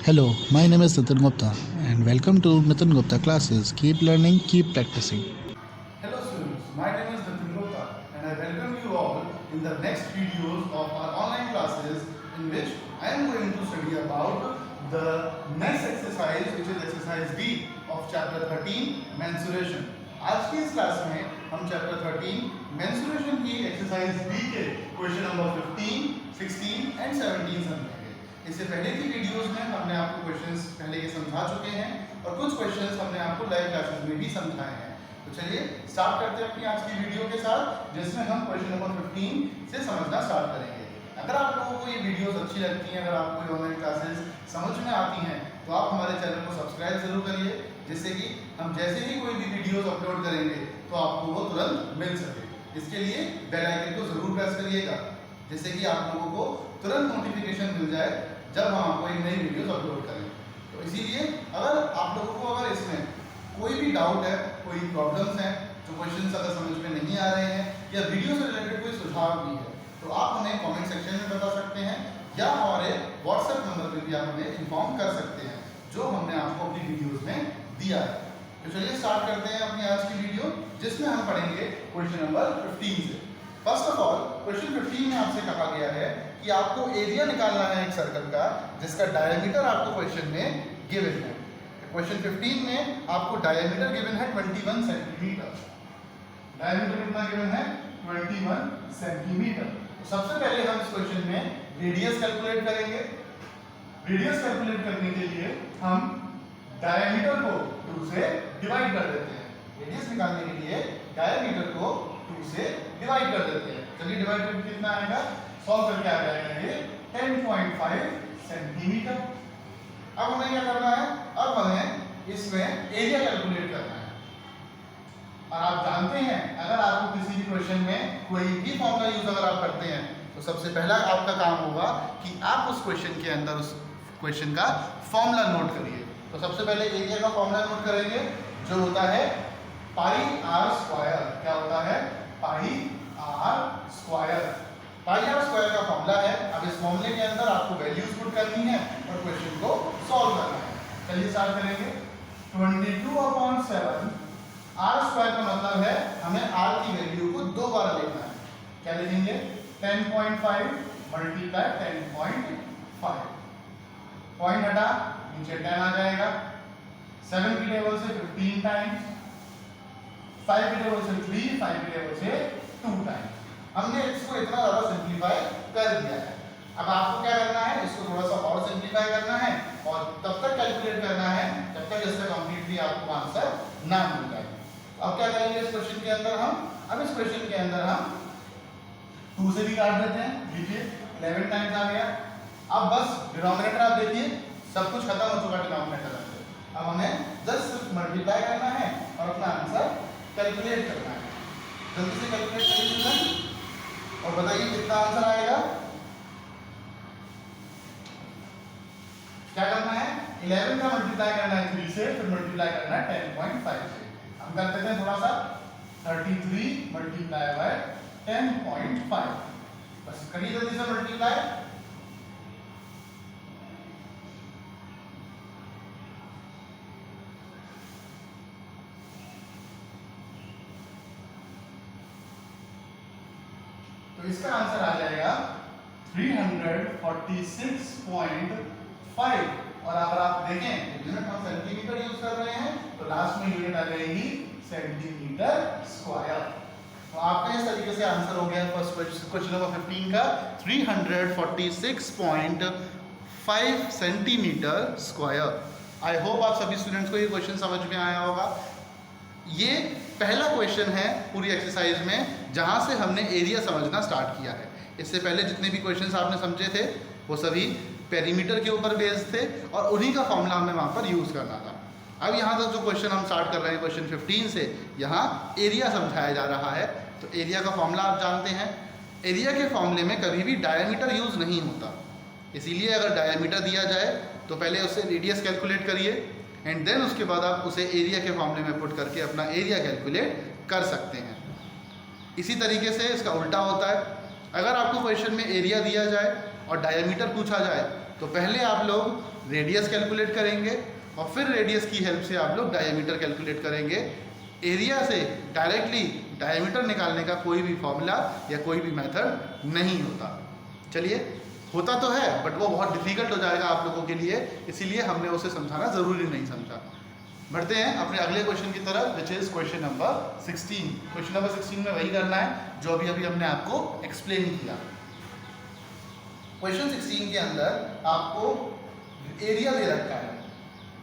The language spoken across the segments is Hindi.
Hello, my name is Nitin Gupta and welcome to Nitin Gupta classes. Keep learning, keep practicing. Hello students, my name is Nitin Gupta and I welcome you all in the next videos of our online classes in which I am going to study about the next exercise which is exercise B of chapter 13 mensuration. आज की इस क्लास में हम चैप्टर 13 mensuration की एक्सरसाइज B के क्वेश्चन नंबर 15, 16 एंड 17 समझेंगे। इससे पहले की वीडियोस में हमने आपको क्वेश्चंस पहले के समझा चुके हैं और कुछ क्वेश्चंस हमने आपको लाइव क्लासेस में भी समझाए हैं। तो चलिए स्टार्ट करते हैं अपनी आज की वीडियो के साथ जिसमें हम क्वेश्चन नंबर 15 से समझना स्टार्ट करेंगे। अगर आप लोगों को ये वीडियोस अच्छी लगती हैं, अगर आपको ये ऑनलाइन क्लासेस समझ में आती हैं तो आप हमारे चैनल को सब्सक्राइब जरूर करिए जिससे कि हम जैसे ही कोई भी वीडियोस अपलोड करेंगे तो आपको वो तुरंत मिल सके। इसके लिए बेल आइकन को जरूर प्रेस करिएगा जिससे कि आप लोगों को तुरंत नोटिफिकेशन मिल जाए जब हम आपको एक नई वीडियोस अपलोड करें। तो इसीलिए अगर आप लोगों को अगर इसमें कोई भी डाउट है, कोई प्रॉब्लम्स हैं, जो क्वेश्चंस अगर समझ में नहीं आ रहे हैं या वीडियो से रिलेटेड कोई सुझाव भी है तो आप हमें कमेंट सेक्शन में बता सकते हैं या हमारे व्हाट्सएप नंबर पर भी आप हमें इन्फॉर्म कर सकते हैं जो हमने आपको अपनी वीडियोस में दिया है। तो चलिए स्टार्ट करते हैं अपनी आज की वीडियो जिसमें हम पढ़ेंगे क्वेश्चन नंबर 15 से। फर्स्ट ऑफ ऑल क्वेश्चन 15 में आपसे कहा गया है कि आपको एरिया निकालना है एक सर्कल का जिसका डायमीटर आपको क्वेश्चन में गिवन है। क्वेश्चन 15 में आपको डायमीटर गिवन है 21 सेंटीमीटर। डायमीटर कितना गिवन है? 21 सेंटीमीटर। तो सबसे पहले हम इस क्वेश्चन में रेडियस कैलकुलेट करेंगे। रेडियस कैलकुलेट करने के लिए हम डायमीटर को 2 से डिवाइड कर देते हैं। रेडियस निकालने के लिए डायमीटर को 2 से डिवाइड कर देते हैं। चलिए डिवाइड करके कितना आएगा? सॉल्व करके आ जाएगा ये 10.5 सेंटीमीटर। अब हमें क्या करना है? अब हमें इसमें एरिया कैलकुलेट करना है। और आप जानते हैं अगर आपको किसी भी क्वेश्चन में कोई भी फॉर्मूला यूज अगर आप करते हैं तो सबसे पहला आपका काम होगा कि आप उस क्वेश्चन के अंदर उस क्वेश्चन का फॉर्मूला नोट करिए। तो सबसे पहले एरिया का फॉर्मूला नोट करेंगे जो होता है पाई आर स्क्वायर। क्या होता है? Pi r square. Pi r square का फॉर्मूला है। अब इस फॉर्मूले के अंदर आपको वैल्यूज पुट करनी है और क्वेश्चन को सॉल्व करना है। चलिए स्टार्ट करेंगे। 22/7 आर स्क्वायर का मतलब है हमें आर की वैल्यू को 2 बार लिखना है। क्या लिखेंगे? 10.5 मल्टीप्लाई 10.5। पॉइंट हटा नीचे 10 आ जाएगा। 7 की टेबल से 15 टाइम्स, 5 की टेबल से 3, 5 की टेबल से 2 टाइम्स। हमने इसको इतना ज्यादा सिंपलीफाई कर दिया है। अब आपको क्या करना है? इसको थोड़ा सा और सिंपलीफाई करना है और तब तक कैलकुलेट करना है जब तक इसका कंप्लीटली आपको आंसर ना मिल जाए। अब क्या करेंगे इस क्वेश्चन के अंदर हम? अब इस क्वेश्चन के अंदर हम 2 से भी काट देते हैं। देखिए 11 टाइम्स आ गया। अब बस डिनोमिनेटर आप देखिए सब कुछ खत्म हो चुका डिनोमिनेटर से। अब हमें जस्ट सिर्फ मल्टीप्लाई करना है और अपना आंसर कैलकुलेट करना है। जल्दी से कैलकुलेट करिए और बताइए कितना आंसर आएगा। क्या करना है? 11 का मल्टीप्लाई करना है 3 से, फिर मल्टीप्लाई करना है 10.5 से। हम कर देते हैं थोड़ा सा 33 मल्टीप्लाई बाय 10.5। बस करिए जल्दी से मल्टीप्लाई। तो इसका आंसर आ जाएगा 346.5। और अगर आप देखें यूनिट हम सेंटीमीटर यूज कर रहे हैं तो लास्ट में यूनिट आ जाएगी सेंटीमीटर स्क्वायर। तो आपका इस तरीके से आंसर हो गया फर्स्ट क्वेश्चन नंबर 15 का 346.5 सेंटीमीटर स्क्वायर। आई होप आप सभी स्टूडेंट्स को ये क्वेश्चन समझ में आया होगा। ये पहला क्वेश्चन है पूरी एक्सरसाइज में जहां से हमने एरिया समझना स्टार्ट किया है। इससे पहले जितने भी क्वेश्चंस आपने समझे थे वो सभी पेरीमीटर के ऊपर बेस्ड थे और उन्हीं का फॉर्मूला हमें वहां पर यूज करना था। अब यहाँ तक जो क्वेश्चन हम स्टार्ट कर रहे हैं क्वेश्चन 15 से, यहाँ एरिया समझाया जा रहा है। तो एरिया का फॉर्मूला आप जानते हैं। एरिया के फॉर्मूले में कभी भी डायमीटर यूज नहीं होता, इसीलिए अगर डायमीटर दिया जाए तो पहले उससे रेडियस कैलकुलेट करिए एंड देन उसके बाद आप उसे एरिया के फॉर्मूले में पुट करके अपना एरिया कैलकुलेट कर सकते हैं। इसी तरीके से इसका उल्टा होता है। अगर आपको क्वेश्चन में एरिया दिया जाए और डायमीटर पूछा जाए तो पहले आप लोग रेडियस कैलकुलेट करेंगे और फिर रेडियस की हेल्प से आप लोग डायमीटर कैलकुलेट करेंगे। एरिया से डायरेक्टली डायमीटर निकालने का कोई भी फॉर्मूला या कोई भी मेथड नहीं होता। चलिए, होता तो है बट वो बहुत डिफिकल्ट हो जाएगा आप लोगों के लिए, इसीलिए हमने उसे समझाना ज़रूरी नहीं समझा। बढ़ते हैं अपने अगले क्वेश्चन की तरफ, which is question number 16। Question number 16 में वही करना है जो अभी हमने आपको एक्सप्लेन किया। क्वेश्चन 16 के अंदर आपको एरिया दे रखा है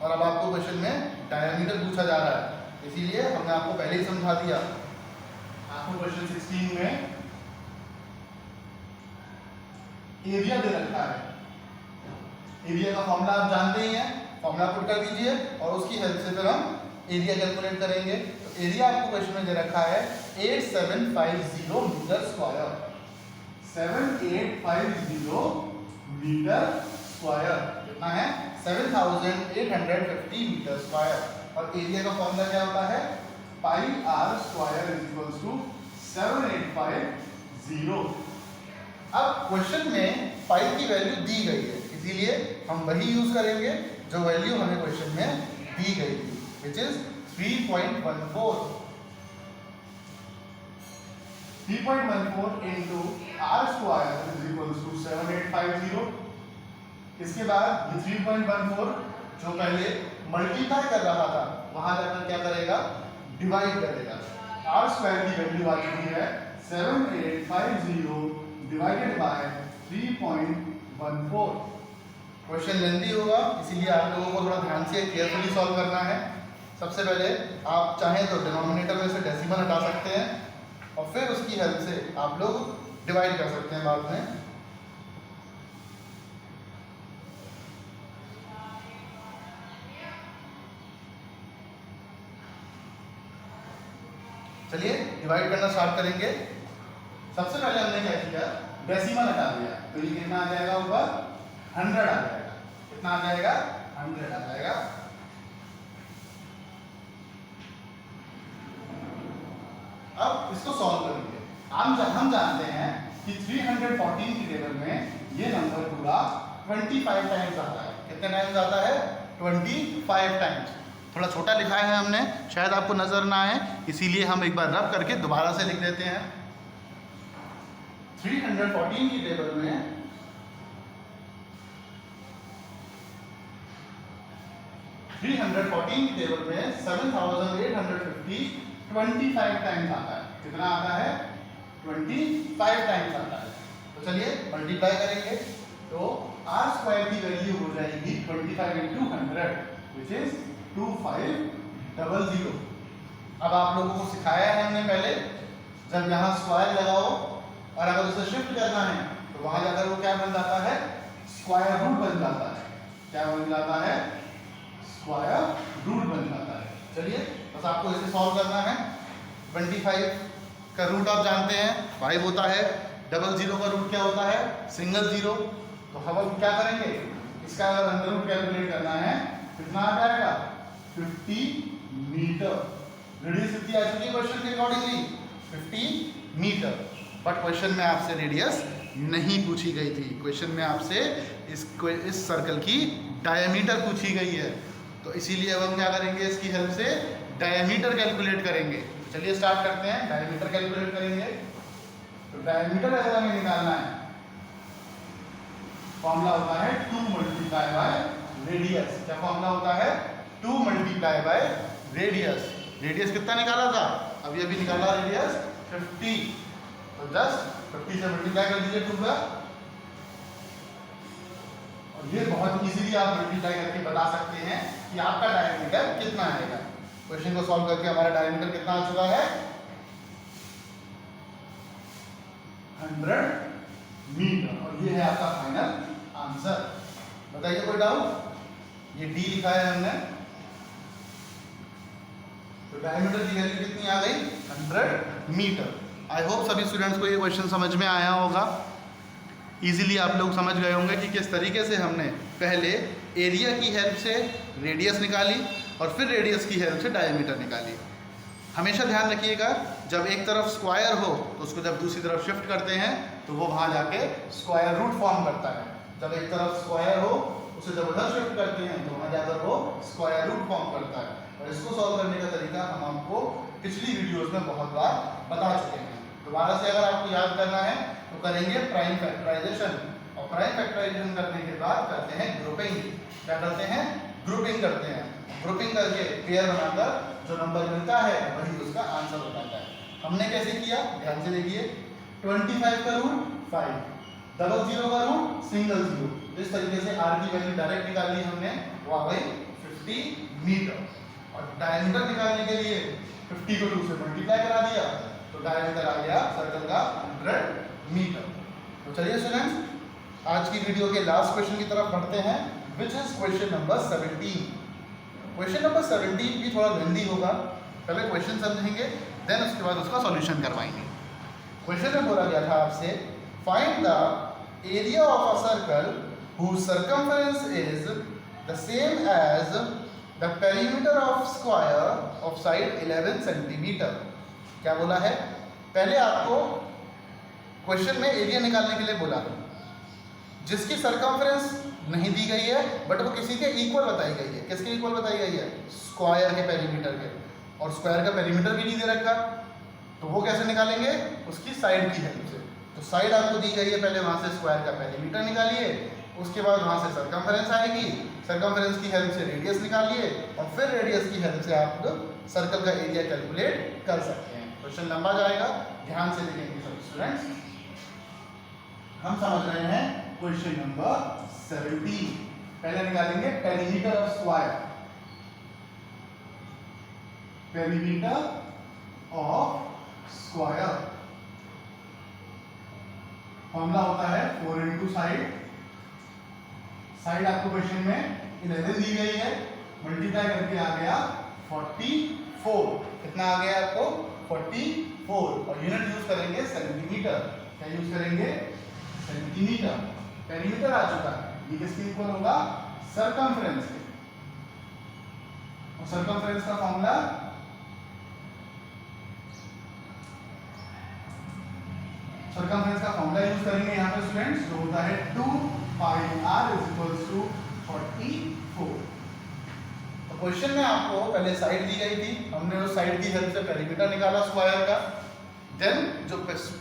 और अब आपको क्वेश्चन में डायमीटर पूछा जा रहा है, इसीलिए हमने आपको पहले ही समझा दिया। आपको क्वेश्चन 16 में एरिया दे रखा है। एरिया का फॉर्मूला आप जानते ही हैं, फॉर्मूला पुट कर दीजिए और उसकी हेल्प से फिर हम एरिया कैलकुलेट करेंगे। तो एरिया आपको क्वेश्चन में दे रखा है 8750 मीटर स्क्वायर। 7850 मीटर स्क्वायर कितना है? 7850 मीटर स्क्वायर। और एरिया का फॉर्मूला क्या होता है? Pi r square is equals to 7850। अब क्वेश्चन में पाई की वैल्यू दी गई है, इसीलिए हम वही यूज करेंगे जो वैल्यू हमें क्वेश्चन में दी गई थी, which is 3.14। 3.14 into R square is equals to 7850। इसके बाद ये 3.14 जो पहले मल्टीप्लाई कर रहा था वहां जाकर क्या करेगा? डिवाइड करेगा। आर स्क्वायर की वैल्यू आ चुकी है 7850 डिवाइडेड बाय 3.14। क्वेश्चन लेंथी होगा, इसीलिए आप लोगों को थोड़ा ध्यान से केयरफुली सॉल्व करना है। सबसे पहले आप चाहें तो डिनोमिनेटर में से डेसिमल हटा सकते हैं और फिर उसकी हेल्प से आप लोग डिवाइड कर सकते हैं बाद में। चलिए डिवाइड करना स्टार्ट करेंगे। सबसे पहले हमने क्या किया? डेसिमल हटा दिया, तो ये कितना आ जाएगा? ऊपर 100 आ जाएगा। कितना आ जाएगा? 100 आ जाएगा। अब इसको सॉल्व करेंगे। हम जानते हैं कि 314 की टेबल में ये नंबर पूरा 25 टाइम्स आता है। कितने टाइम्स आता है? 25 टाइम्स। थोड़ा छोटा लिखा है हमने, शायद आपको नजर ना आए, इसीलिए हम एक बार रब करके दोबारा से लिख देते हैं। 314 की टेबल में 314 की टेबल में 7850 25 टाइम्स आता है। कितना आता है? 25 टाइम्स आता है। तो चलिए मल्टीप्लाई करेंगे, तो आर स्क्वायर की वैल्यू हो जाएगी 25 इंटू 100 विच इज 2500। अब आप लोगों को सिखाया है हमने पहले, जब यहाँ स्क्वायर लगाओ और अगर उसे शिफ्ट करना है तो वहां जाकर वो क्या बन जाता है? स्क्वायर रूट बन जाता है। क्या बन जाता है? स्क्वायर रूट बन जाता है। चलिए बस आपको इसे सॉल्व करना है। 25 का रूट आप जानते हैं 5 होता है, 00 का रूट क्या होता है? Single zero. तो हम अब क्या करेंगे? इसका अगर अंडर रूट कैलकुलेट करना है कितना आ जाएगा? 50 मीटर। रेडियस कितनी आ चुकी है क्वेश्चन के अकॉर्डिंगली? 50 मीटर। बट क्वेश्चन में आपसे रेडियस नहीं पूछी गई थी। क्वेश्चन में आपसे इस सर्कल की डायमीटर पूछी गई है, तो इसीलिए अब हम क्या करेंगे? इसकी हेल्प से डायमीटर कैलकुलेट करेंगे। चलिए स्टार्ट करते हैं, डायमीटर कैलकुलेट करेंगे। तो डायमीटर अगर हमें निकालना है, फॉर्मूला होता है 2 मल्टीप्लाई बाय रेडियस। क्या फॉर्मूला होता है? 2 मल्टीप्लाई बाय रेडियस। रेडियस कितना निकाला था? अभी निकाला रेडियस 50। तो 50 से मल्टीप्लाई कर दीजिए 2 का, और ये बहुत इजीली आप मल्टीप्लाई करके बता सकते हैं कि आपका डायमीटर कितना आएगा। क्वेश्चन को सॉल्व करके हमारा डायमीटर कितना आ चुका है? 100 मीटर। और ये है आपका फाइनल आंसर। बताइए कोई डाउट? ये डी लिखा है हमने, तो डायमीटर की वैल्यू कितनी आ गई? 100 मीटर। आई होप सभी स्टूडेंट्स को ये क्वेश्चन समझ में आया होगा। इजीली आप लोग समझ गए होंगे कि किस तरीके से हमने पहले एरिया की हेल्प से रेडियस निकाली और फिर रेडियस की हेल्प से डायमीटर निकाली। हमेशा ध्यान रखिएगा, जब एक तरफ स्क्वायर हो तो उसको जब दूसरी तरफ शिफ्ट करते हैं तो वो वहाँ जाके स्क्वायर रूट फॉर्म करता है। जब एक तरफ स्क्वायर हो उसे जब उधर शिफ्ट करते हैं तो वहाँ जाकर वो स्क्वायर रूट फॉर्म करता है। और इसको सॉल्व करने का तरीका हम आपको पिछली वीडियोस में बहुत बार बता चुके हैं। दोबारा से अगर आपको याद करना है तो करेंगे प्राइम फैक्टराइजेशन, और प्राइम फैक्टराइजेशन करने के बाद करते हैं ग्रुपिंग। क्या करते हैं? ग्रुपिंग करते हैं। ग्रुपिंग करके पेयर बनाकर जो नंबर मिलता है वही उसका आंसर हो जाता है। हमने कैसे किया? ध्यान से देखिए। 25 का रूट 5, 00 का रूट सिंगल 0। इस तरीके से आर की वैल्यू डायरेक्ट निकाली हमने, वो आ गई 50 मीटर। और डायमीटर निकालने के लिए 50 को 2 से मल्टीप्लाई करा दिया तो डायमीटर आ गया सर्कल का 100 मीटर। तो चलिए स्टूडेंट्स आज की वीडियो के लास्ट क्वेश्चन की तरफ बढ़ते हैं, which is question number 17। Question number 17 भी थोड़ा लेंदी होगा, पहले क्वेश्चन समझेंगे देन उसके बाद उसका सॉल्यूशन करवाएंगे। क्वेश्चन में बोला गया था आपसे, find the area of a circle whose circumference is the same as the perimeter of square of side 11 centimeter। क्या बोला है? पहले आपको क्वेश्चन में एरिया निकालने के लिए बोला है जिसकी सरकमफ्रेंस नहीं दी गई है बट वो किसी के इक्वल बताई गई है। किसके इक्वल बताई गई है? स्क्वायर के पेरीमीटर के, और स्क्वायर का पेरीमीटर भी नहीं दे रखा तो वो कैसे निकालेंगे? उसकी साइड की हेल्प से। तो साइड आपको दी गई है, पहले वहां से स्क्वायर का पेरीमीटर निकालिए, उसके बाद वहां से सरकमफ्रेंस आएगी, सरकमफ्रेंस की हेल्प से रेडियस निकालिए, और फिर रेडियस की हेल्प से आप सर्कल का एरिया कैलकुलेट कर सकते हैं। क्वेश्चन लंबा जाएगा, ध्यान से देखेंगे सब स्टूडेंट्स। हम समझ रहे हैं क्वेश्चन नंबर 17। पहले निकालेंगे perimeter of square. Perimeter of square formula होता है 4 इंटू साइड। साइड आपको क्वेश्चन में 11 दी गई है, मल्टीप्लाई करके आ गया 44। कितना आ गया आपको? 44। और यूनिट यूज करेंगे सेंटीमीटर। क्या यूज करेंगे? सेंटीमीटर। पेरीमीटर आ चुका है, ये किसके इक्वल होगा? सरकमफ्रेंस के। और सरकमफ्रेंस का फॉर्मूला यूज करेंगे यहाँ पे स्टूडेंट्स, जो होता है 2 पाई r इज इक्वल्स टू 44। तो क्वेश्चन में आपको पहले साइड दी गई थी, हमने उस साइड की हेल्प से पेरीमीटर निकाला स्क्वायर का, देन जो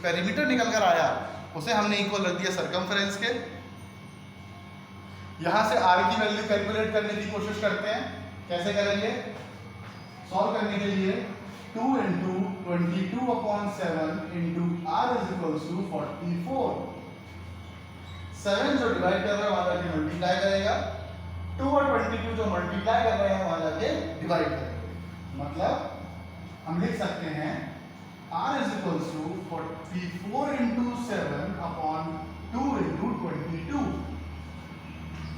पेरीमीटर निकल कर आया उसे हमने इक्वल रख दिया सरकमफ्रेंस के। यहां से r की वैल्यू कैलकुलेट करने की कोशिश करते हैं। कैसे करेंगे? सॉल्व करने के लिए 2 into 22/7 into r is equals to 44। 7 जो डिवाइड कर रहे हैं वहां जाके मल्टीप्लाई करेगा, 2 और 22 जो मल्टीप्लाई कर रहे हैं वहां जाके डिवाइड करेंगे। मतलब हम लिख सकते हैं r is equals to 44 into 7 upon 2 into 22।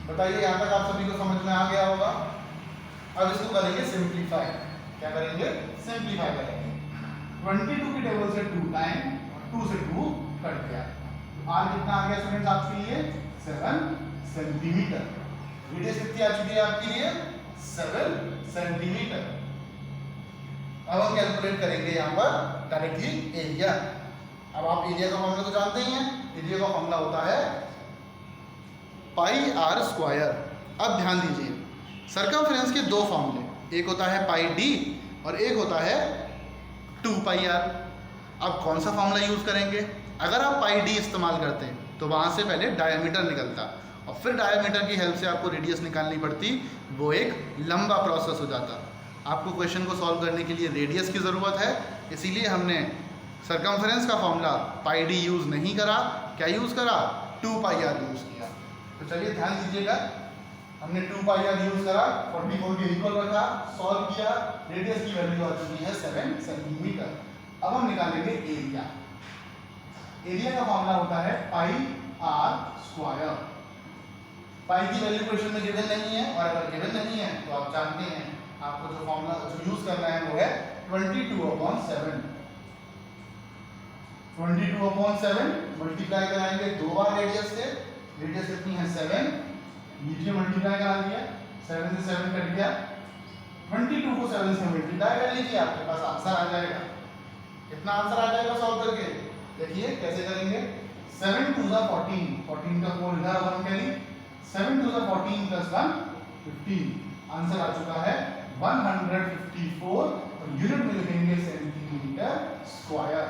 बताइए यहां तक आप सभी को समझ में आ गया होगा। अब इसको करेंगे सिंप्लीफाई। क्या करेंगे? सिंप्लीफाई करेंगे। 22 की टेबल से 2 टाइम और 2 से 2 कट गया। R कितना आ गया स्टूडेंट्स आपके लिए? 7 सेंटीमीटर। रेडियस कितनी आ चुकी है आपके लिए? 7 सेंटीमीटर। अब हम कैलकुलेट करेंगे यहाँ पर डायरेक्टली एरिया। अब आप एरिया का फॉर्मूला तो जानते ही हैं। एरिया का फॉर्मूला होता है पाई आर स्क्वायर। अब ध्यान दीजिए, सरकमफ्रेंस के दो फॉर्मूले, एक होता है पाई डी और एक होता है 2 पाई आर। अब कौन सा फॉर्मूला यूज करेंगे? अगर आप पाई डी इस्तेमाल करते हैं तो वहां से पहले डायमीटर निकलता और फिर डायमीटर की हेल्प से आपको रेडियस निकालनी पड़ती, वो एक लंबा प्रोसेस हो जाता। आपको क्वेश्चन को सॉल्व करने के लिए रेडियस की ज़रूरत है, इसीलिए हमने सरकमफ्रेंस का फॉर्मूला पाई डी यूज़ नहीं करा। क्या यूज़ करा? 2 पाई आर यूज़ किया। तो चलिए ध्यान दीजिएगा, हमने 2 पाई आर यूज़ करा, 44 के इक्वल रखा, सॉल्व किया, रेडियस की वैल्यू आ चुकी है 7 सेंटीमीटर। अब हम निकालेंगे एरिया। एरिया का फॉर्मूला होता है पाई आर स्क्वायर। पाई की वैल्यू क्वेश्चन में गिवन नहीं है, और अगर गिवन नहीं है तो आप जानते हैं आपको जो फॉर्मूला जो यूज करना है वो है 22/7। 22/7 मल्टीप्लाई कराएंगे 2 बार रेडियस से। रेडियस कितनी है? 7। नीचे मल्टीप्लाई करा दिया, 7 से 7 कट गया, 22 को 7 से मल्टीप्लाई कर लीजिए, आपके पास आंसर आ जाएगा। कितना आंसर आ जाएगा सॉल्व करके? देखिए कैसे करेंगे। 7 2 ज़ा 14, 14 का 4 इधर 1 कैरी, 7 2 ज़ा 14 प्लस 1 15। आंसर आ चुका है 154 और यूनिट में लिखेंगे सेंटीमीटर स्क्वायर।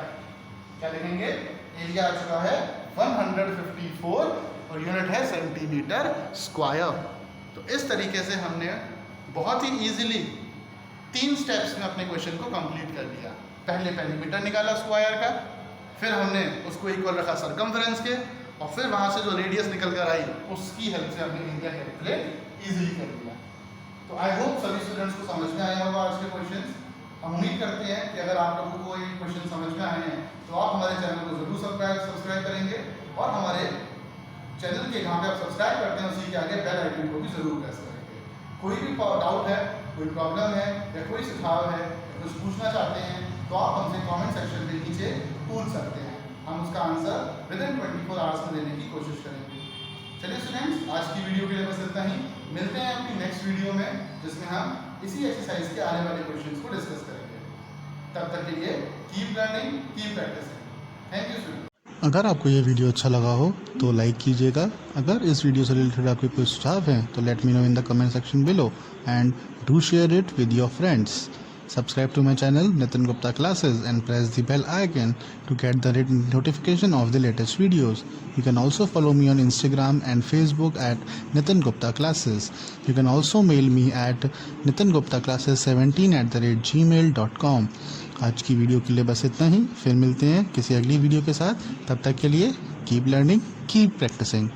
क्या लिखेंगे? एरिया आ चुका है 154 और यूनिट है सेंटीमीटर स्क्वायर। तो इस तरीके से हमने बहुत ही इजीली 3 स्टेप्स में अपने क्वेश्चन को कंप्लीट कर लिया। पहले पेरीमीटर निकाला स्क्वायर का, फिर हमने उसको इक्वल रखा सरकमफ्रेंस के, और फिर वहां से जो रेडियस निकल कर आई उसकी हेल्प से हमने एरिया कैलकुलेट इजीली कर लिया। तो आई होप सभी स्टूडेंट्स को समझ में आया होगा आज के क्वेश्चंस। हम उम्मीद करते हैं कि अगर आप लोगों को ये क्वेश्चन समझ में आए हैं तो आप हमारे चैनल को जरूर सब्सक्राइब करेंगे, और हमारे चैनल के जहाँ पे आप सब्सक्राइब करते हैं उसी के आगे बेल आइकन को भी जरूर प्रेस करेंगे। कोई भी डाउट है, कोई प्रॉब्लम है या कोई सुझाव है या कुछ पूछना चाहते हैं तो आप हमसे कमेंट सेक्शन के नीचे पूछ सकते हैं। हम उसका आंसर विदिन 24 आवर्स में देने की कोशिश करेंगे। चलिए स्टूडेंट्स, आज की वीडियो के लिए बस इतना ही। मिलते हैं अपनी नेक्स्ट वीडियो में जिसमें हम इसी एक्सरसाइज के आने वाले क्वेश्चंस को डिस्कस करेंगे। तब तक के लिए keep learning, keep practicing. Thank you student. अगर आपको ये वीडियो अच्छा लगा हो तो लाइक कीजिएगा। अगर इस वीडियो से रिलेटेड आपके कोई सुझाव हैं तो let me know in the comment section below and do share it with your friends. Subscribe to my channel Nitin Gupta Classes and press the bell icon to get the notification of the latest videos. You can also follow me on Instagram and Facebook at Nitin Gupta Classes. You can also mail me at nitinguptaclasses17@gmail.com. आज की वीडियो के लिए बस इतना ही। फिर मिलते हैं किसी अगली वीडियो के साथ। तब तक के लिए कीप लर्निंग, कीप प्रैक्टिसिंग।